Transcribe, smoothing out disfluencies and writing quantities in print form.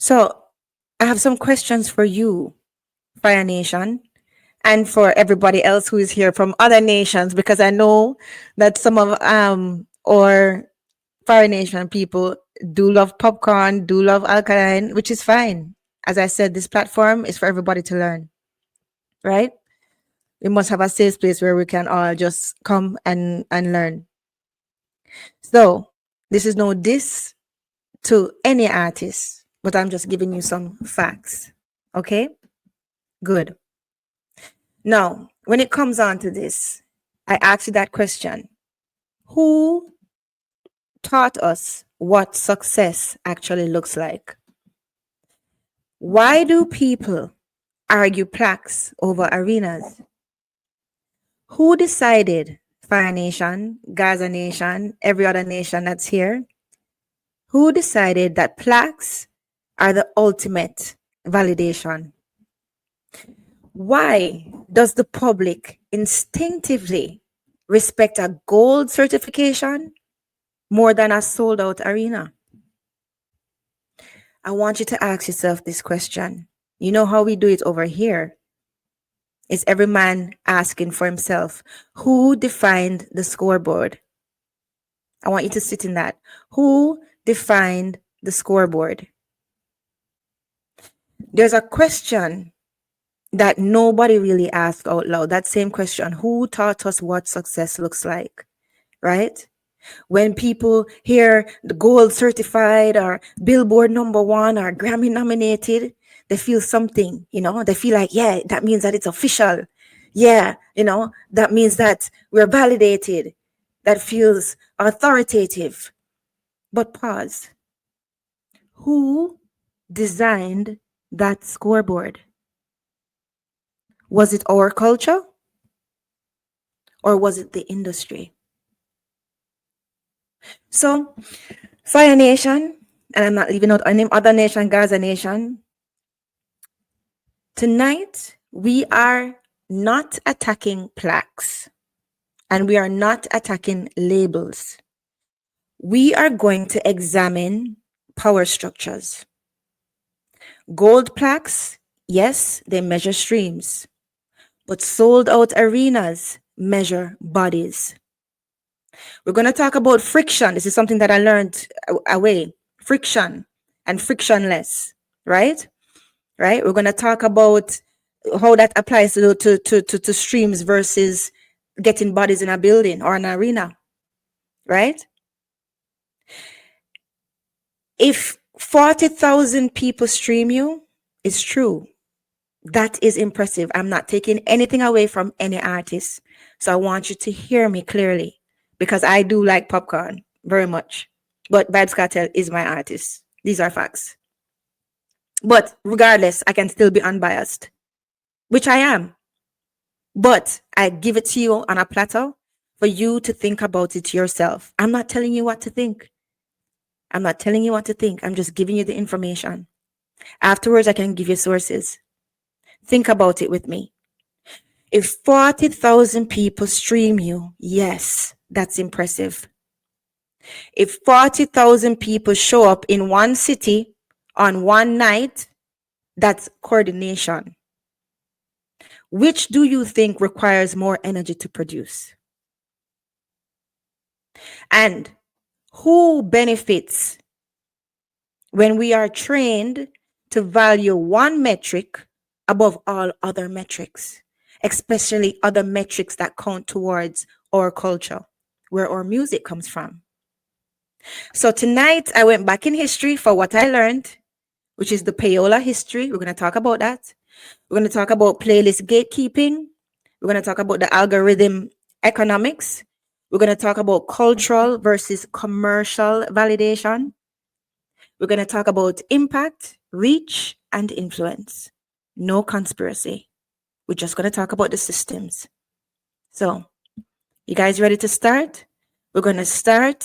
So I have some questions for you, Fire Nation, and for everybody else who is here from other nations, because I know that some of our Fire Nation people do love popcorn, do love alkaline, which is fine. As I said, this platform is for everybody to learn, right? We must have a safe place where we can all just come and learn. So this is no diss to any artist, but I'm just giving you some facts. Okay? Good. Now, when it comes on to this, I ask you that question. Who taught us what success actually looks like? Why do people argue plaques over arenas? Who decided, Fire Nation, Gaza Nation, every other nation that's here, who decided that plaques are the ultimate validation? Why does the public instinctively respect a gold certification more than a sold out arena? I want you to ask yourself this question. You know how we do it over here? It's every man asking for himself. Who defined the scoreboard? I want you to sit in that. Who defined the scoreboard? There's a question that nobody really asked out loud. That same question, who taught us what success looks like, right? When people hear the gold certified or Billboard #1 or Grammy nominated, they feel something, they feel like, yeah, that means that it's official. Yeah, that means that we're validated. That feels authoritative. But pause. Who designed that scoreboard? Was it our culture or was it the industry? So, Fire Nation, and I'm not leaving out any other nation, Gaza Nation. Tonight, we are not attacking plaques and we are not attacking labels. We are going to examine power structures. Gold plaques, yes, they measure streams, but sold out arenas measure bodies. We're going to talk about friction. This is something that I learned away. Friction and frictionless, right? Right? We're going to talk about how that applies to streams versus getting bodies in a building or an arena, right? If 40,000 people stream you, it's true. That is impressive. I'm not taking anything away from any artist. So I want you to hear me clearly because I do like popcorn very much. But Vibes Cartel is my artist. These are facts. But regardless, I can still be unbiased, which I am. But I give it to you on a platter for you to think about it yourself. I'm not telling you what to think. I'm not telling you what to think. I'm just giving you the information. Afterwards, I can give you sources. Think about it with me. If 40,000 people stream you, yes, that's impressive. If 40,000 people show up in one city on one night, that's coordination. Which do you think requires more energy to produce? And who benefits when we are trained to value one metric above all other metrics, especially other metrics that count towards our culture, where our music comes from? So tonight I went back in history for what I learned, which is the payola history. We're going to talk about that. We're going to talk about playlist gatekeeping. We're going to talk about the algorithm economics. We're going to talk about cultural versus commercial validation. We're going to talk about impact, reach, and influence. No conspiracy. We're just going to talk about the systems. So, you guys ready to start? We're going to start